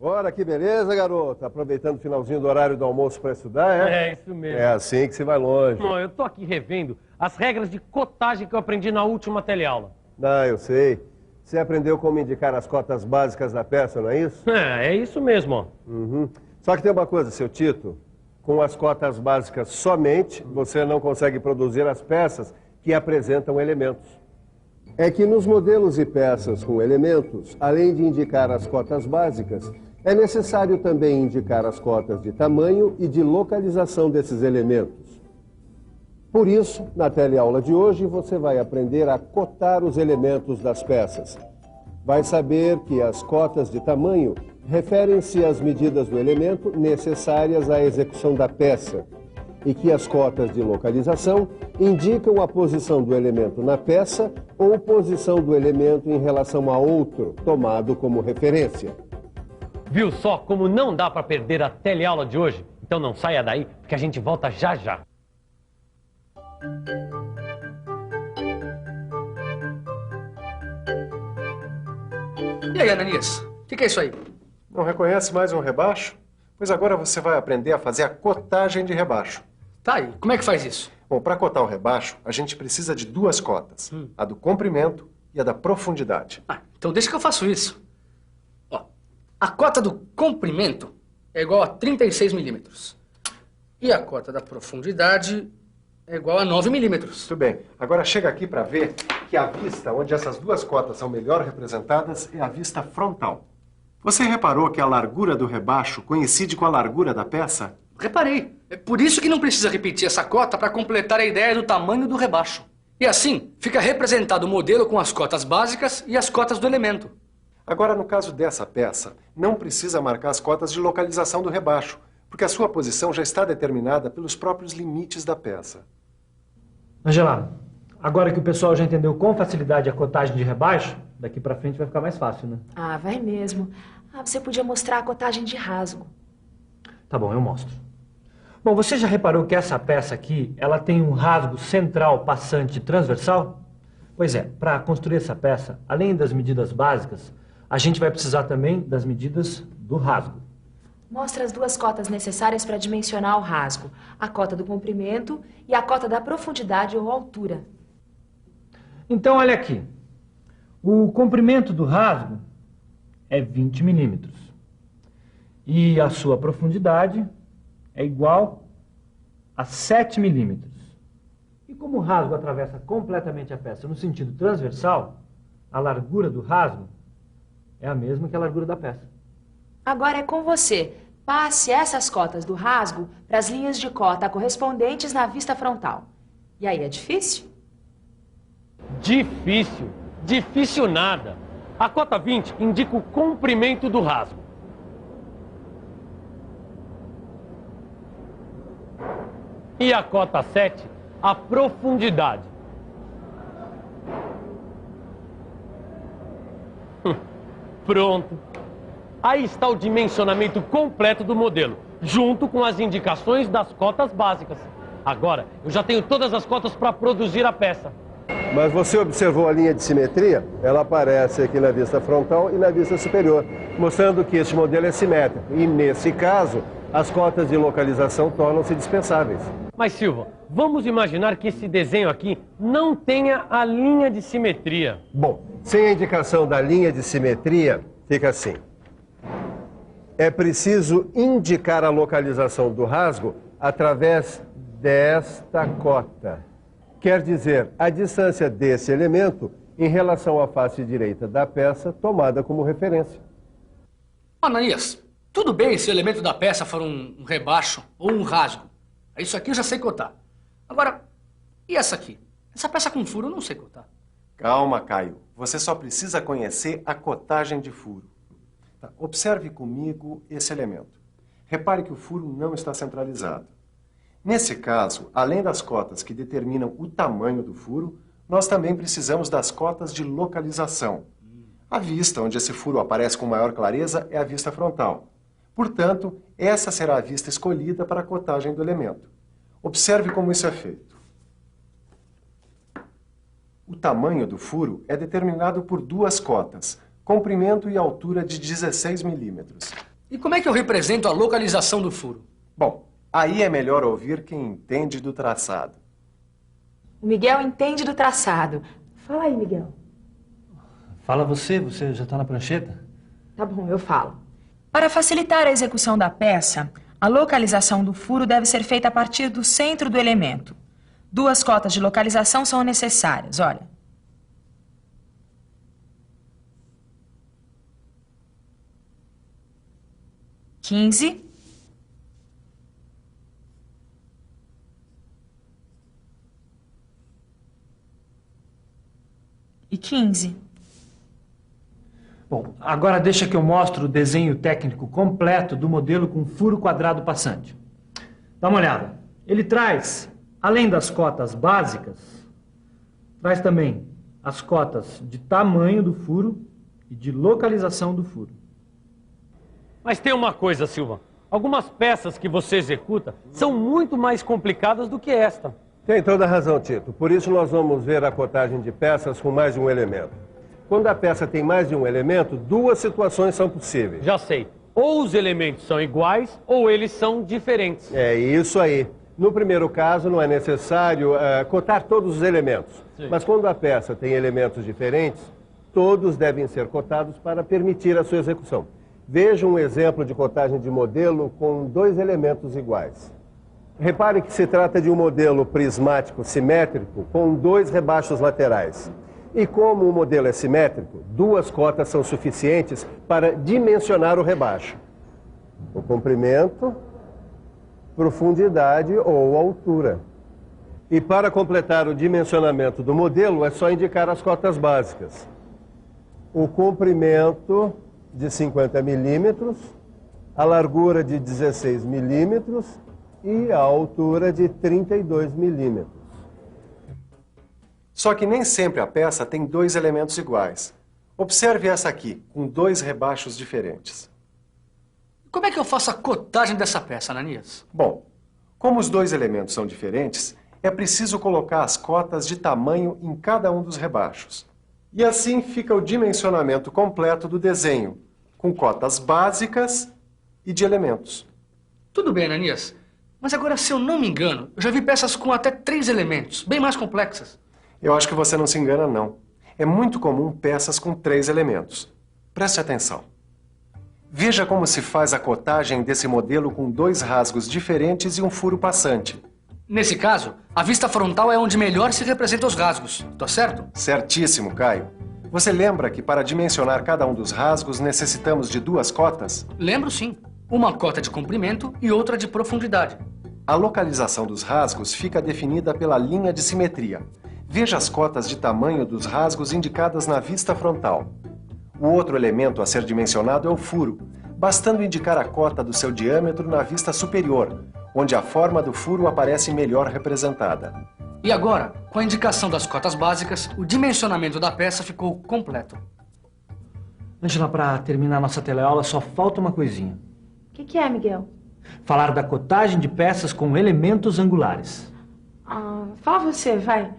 Ora, que beleza, garoto. Aproveitando o finalzinho do horário do almoço para estudar, é? É, isso mesmo. É assim que se vai longe. Não, eu tô aqui revendo as regras de cotagem que eu aprendi na última teleaula. Ah, eu sei. Você aprendeu como indicar as cotas básicas da peça, não é isso? É isso mesmo, ó. Uhum. Só que tem uma coisa, seu Tito. Com as cotas básicas somente, você não consegue produzir as peças que apresentam elementos. É que nos modelos e peças com elementos, além de indicar as cotas básicas, é necessário também indicar as cotas de tamanho e de localização desses elementos. Por isso, na teleaula de hoje, você vai aprender a cotar os elementos das peças. Vai saber que as cotas de tamanho referem-se às medidas do elemento necessárias à execução da peça e que as cotas de localização indicam a posição do elemento na peça ou posição do elemento em relação a outro, tomado como referência. Viu só como não dá pra perder a teleaula de hoje? Então não saia daí, porque a gente volta já já. E aí, Ananias? O que é isso aí? Não reconhece mais um rebaixo? Pois agora você vai aprender a fazer a cotagem de rebaixo. Tá aí, como é que faz isso? Bom, para cotar o rebaixo, a gente precisa de duas cotas. A do comprimento e a da profundidade. Então deixa que eu faço isso. Ó, a cota do comprimento é igual a 36 milímetros. E a cota da profundidade é igual a 9 milímetros. Muito bem. Agora chega aqui para ver que a vista onde essas duas cotas são melhor representadas é a vista frontal. Você reparou que a largura do rebaixo coincide com a largura da peça? Reparei. É por isso que não precisa repetir essa cota para completar a ideia do tamanho do rebaixo. E assim, fica representado o modelo com as cotas básicas e as cotas do elemento. Agora, no caso dessa peça, não precisa marcar as cotas de localização do rebaixo, porque a sua posição já está determinada pelos próprios limites da peça. Angela, agora que o pessoal já entendeu com facilidade a cotagem de rebaixo, daqui pra frente vai ficar mais fácil, né? Ah, vai mesmo. Você podia mostrar a cotagem de rasgo. Tá bom, eu mostro. Bom, você já reparou que essa peça aqui, ela tem um rasgo central passante transversal? Pois é, para construir essa peça, além das medidas básicas, a gente vai precisar também das medidas do rasgo. Mostra as duas cotas necessárias para dimensionar o rasgo. A cota do comprimento e a cota da profundidade ou altura. Então, olha aqui. O comprimento do rasgo é 20 milímetros. E a sua profundidade é igual a 7 milímetros. E como o rasgo atravessa completamente a peça no sentido transversal, a largura do rasgo é a mesma que a largura da peça. Agora é com você. Passe essas cotas do rasgo para as linhas de cota correspondentes na vista frontal. E aí, é difícil? Difícil? Difícil nada. A cota 20 indica o comprimento do rasgo. E a cota 7, a profundidade. Pronto. Aí está o dimensionamento completo do modelo, junto com as indicações das cotas básicas. Agora, eu já tenho todas as cotas para produzir a peça. Mas você observou a linha de simetria? Ela aparece aqui na vista frontal e na vista superior, mostrando que este modelo é simétrico. E, nesse caso, as cotas de localização tornam-se dispensáveis. Mas, Silva, vamos imaginar que esse desenho aqui não tenha a linha de simetria. Bom, sem a indicação da linha de simetria, fica assim. É preciso indicar a localização do rasgo através desta cota. Quer dizer, a distância desse elemento em relação à face direita da peça tomada como referência. Ananias, tudo bem se o elemento da peça for um rebaixo ou um rasgo. Isso aqui eu já sei cotar. Agora, e essa aqui? Essa peça com furo eu não sei cotar. Calma, Caio. Você só precisa conhecer a cotagem de furo. Tá, observe comigo esse elemento. Repare que o furo não está centralizado. Nesse caso, além das cotas que determinam o tamanho do furo, nós também precisamos das cotas de localização. A vista onde esse furo aparece com maior clareza é a vista frontal. Portanto, essa será a vista escolhida para a cotagem do elemento. Observe como isso é feito. O tamanho do furo é determinado por duas cotas, comprimento e altura de 16 milímetros. E como é que eu represento a localização do furo? Bom, aí é melhor ouvir quem entende do traçado. O Miguel entende do traçado. Fala aí, Miguel. Fala você já tá na prancheta? Tá bom, eu falo. Para facilitar a execução da peça, a localização do furo deve ser feita a partir do centro do elemento. 2 cotas de localização são necessárias, olha. (15) e 15. Bom, agora deixa que eu mostre o desenho técnico completo do modelo com furo quadrado passante. Dá uma olhada. Ele traz, além das cotas básicas, traz também as cotas de tamanho do furo e de localização do furo. Mas tem uma coisa, Silva. Algumas peças que você executa são muito mais complicadas do que esta. Tem toda a razão, Tito. Por isso nós vamos ver a cotagem de peças com mais de um elemento. Quando a peça tem mais de um elemento, 2 situações são possíveis. Já sei. Ou os elementos são iguais, ou eles são diferentes. É isso aí. No primeiro caso, não é necessário cotar todos os elementos. Sim. Mas quando a peça tem elementos diferentes, todos devem ser cotados para permitir a sua execução. Veja um exemplo de cotagem de modelo com 2 elementos iguais. Repare que se trata de um modelo prismático simétrico com 2 rebaixos laterais. E como o modelo é simétrico, 2 cotas são suficientes para dimensionar o rebaixo. O comprimento, profundidade ou altura. E para completar o dimensionamento do modelo, é só indicar as cotas básicas. O comprimento de 50 milímetros, a largura de 16 milímetros e a altura de 32 milímetros. Só que nem sempre a peça tem 2 elementos iguais. Observe essa aqui, com 2 rebaixos diferentes. Como é que eu faço a cotagem dessa peça, Ananias? Bom, como os 2 elementos são diferentes, é preciso colocar as cotas de tamanho em cada um dos rebaixos. E assim fica o dimensionamento completo do desenho, com cotas básicas e de elementos. Tudo bem, Ananias. Mas agora, se eu não me engano, eu já vi peças com até 3 elementos, bem mais complexas. Eu acho que você não se engana, não. É muito comum peças com 3 elementos. Preste atenção. Veja como se faz a cotagem desse modelo com 2 rasgos diferentes e um furo passante. Nesse caso, a vista frontal é onde melhor se representam os rasgos. Tô certo? Certíssimo, Caio. Você lembra que para dimensionar cada um dos rasgos necessitamos de 2 cotas? Lembro sim. Uma cota de comprimento e outra de profundidade. A localização dos rasgos fica definida pela linha de simetria. Veja as cotas de tamanho dos rasgos indicadas na vista frontal. O outro elemento a ser dimensionado é o furo, bastando indicar a cota do seu diâmetro na vista superior, onde a forma do furo aparece melhor representada. E agora, com a indicação das cotas básicas, o dimensionamento da peça ficou completo. Ângela, para terminar nossa teleaula, só falta uma coisinha. O que é, Miguel? Falar da cotagem de peças com elementos angulares. Fala você, vai.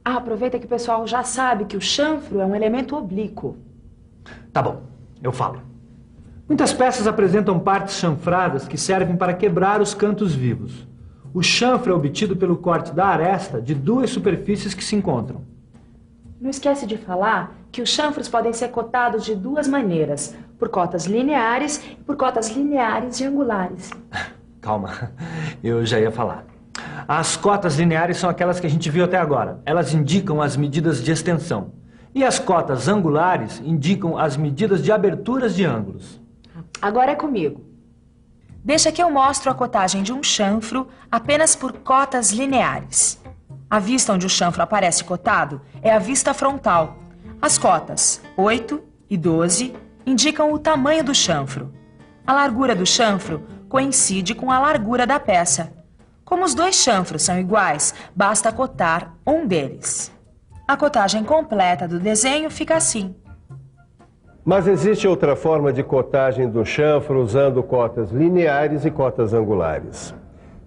Aproveita que o pessoal já sabe que o chanfro é um elemento oblíquo. Tá bom, eu falo. Muitas peças apresentam partes chanfradas que servem para quebrar os cantos vivos. O chanfro é obtido pelo corte da aresta de 2 superfícies que se encontram. Não esquece de falar que os chanfros podem ser cotados de 2 maneiras, por cotas lineares e por cotas lineares e angulares. Calma, eu já ia falar. As cotas lineares são aquelas que a gente viu até agora. Elas indicam as medidas de extensão. E as cotas angulares indicam as medidas de aberturas de ângulos. Agora é comigo. Deixa que eu mostro a cotagem de um chanfro apenas por cotas lineares. A vista onde o chanfro aparece cotado é a vista frontal. As cotas 8 e 12 indicam o tamanho do chanfro. A largura do chanfro coincide com a largura da peça. Como os 2 chanfros são iguais, basta cotar um deles. A cotagem completa do desenho fica assim. Mas existe outra forma de cotagem do chanfro usando cotas lineares e cotas angulares.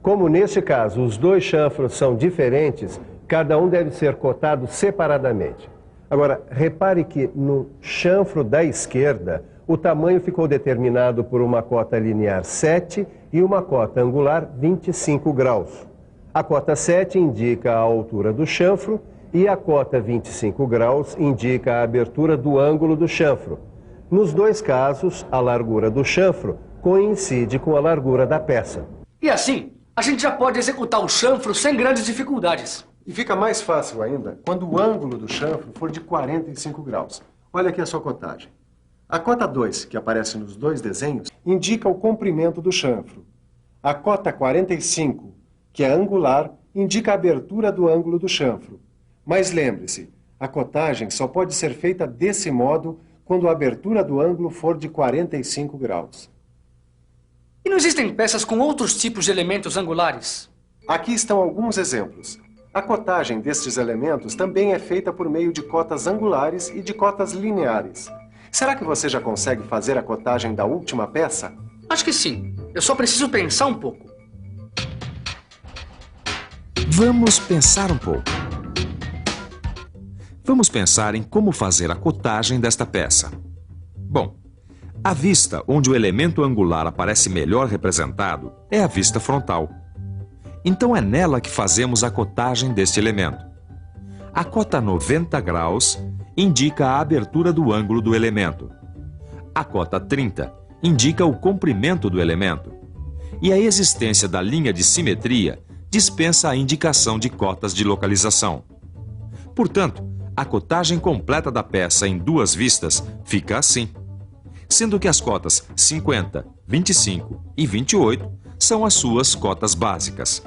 Como neste caso os 2 chanfros são diferentes, cada um deve ser cotado separadamente. Agora, repare que no chanfro da esquerda, o tamanho ficou determinado por uma cota linear 7 e uma cota angular 25 graus. A cota 7 indica a altura do chanfro e a cota 25 graus indica a abertura do ângulo do chanfro. Nos dois casos, a largura do chanfro coincide com a largura da peça. E assim, a gente já pode executar o chanfro sem grandes dificuldades. E fica mais fácil ainda quando o ângulo do chanfro for de 45 graus. Olha aqui a sua cotagem. A cota 2, que aparece nos dois desenhos, indica o comprimento do chanfro. A cota 45, que é angular, indica a abertura do ângulo do chanfro. Mas lembre-se, a cotagem só pode ser feita desse modo quando a abertura do ângulo for de 45 graus. E não existem peças com outros tipos de elementos angulares? Aqui estão alguns exemplos. A cotagem destes elementos também é feita por meio de cotas angulares e de cotas lineares. Será que você já consegue fazer a cotagem da última peça? Acho que sim. Eu só preciso pensar um pouco. Vamos pensar um pouco. Vamos pensar em como fazer a cotagem desta peça. Bom, a vista onde o elemento angular aparece melhor representado é a vista frontal. Então é nela que fazemos a cotagem deste elemento. A cota 90 graus indica a abertura do ângulo do elemento. A cota 30 indica o comprimento do elemento. E a existência da linha de simetria dispensa a indicação de cotas de localização. Portanto, a cotagem completa da peça em duas vistas fica assim, sendo que as cotas 50, 25 e 28 são as suas cotas básicas.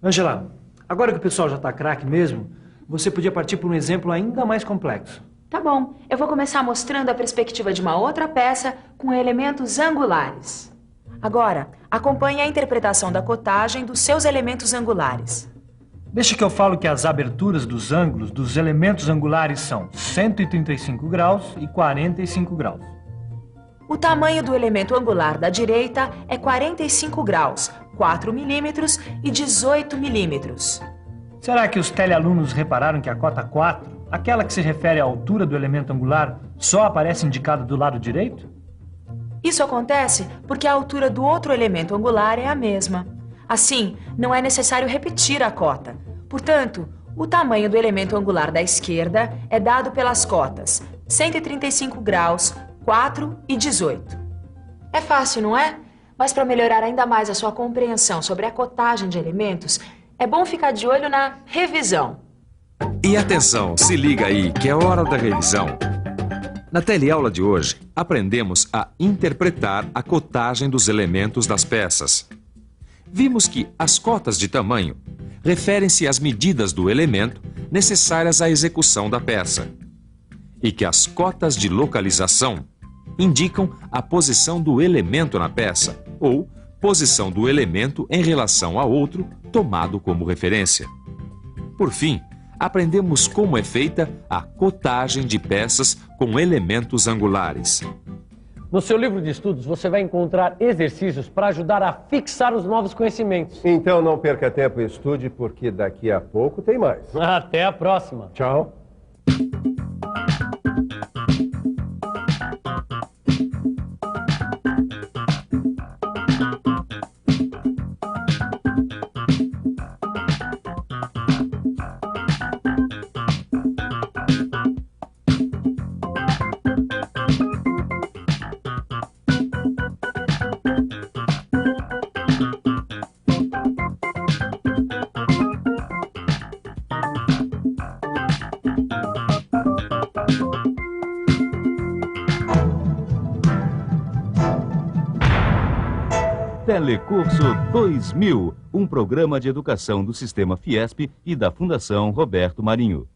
Angela, agora que o pessoal já está craque mesmo, você podia partir para um exemplo ainda mais complexo. Tá bom, eu vou começar mostrando a perspectiva de uma outra peça com elementos angulares. Agora, acompanhe a interpretação da cotagem dos seus elementos angulares. Deixa que eu falo que as aberturas dos ângulos dos elementos angulares são 135 graus e 45 graus. O tamanho do elemento angular da direita é 45 graus, 4 milímetros e 18 milímetros. Será que os telealunos repararam que a cota 4, aquela que se refere à altura do elemento angular, só aparece indicada do lado direito? Isso acontece porque a altura do outro elemento angular é a mesma. Assim, não é necessário repetir a cota. Portanto, o tamanho do elemento angular da esquerda é dado pelas cotas 135 graus, 4 e 18. É fácil, não é? Mas para melhorar ainda mais a sua compreensão sobre a cotagem de elementos, é bom ficar de olho na revisão. E atenção, se liga aí, que é hora da revisão. Na teleaula de hoje, aprendemos a interpretar a cotagem dos elementos das peças. Vimos que as cotas de tamanho referem-se às medidas do elemento necessárias à execução da peça, e que as cotas de localização indicam a posição do elemento na peça, ou posição do elemento em relação a outro tomado como referência. Por fim, aprendemos como é feita a cotagem de peças com elementos angulares. No seu livro de estudos, você vai encontrar exercícios para ajudar a fixar os novos conhecimentos. Então não perca tempo e estude, porque daqui a pouco tem mais. Até a próxima. Tchau. Telecurso 2000, um programa de educação do Sistema Fiesp e da Fundação Roberto Marinho.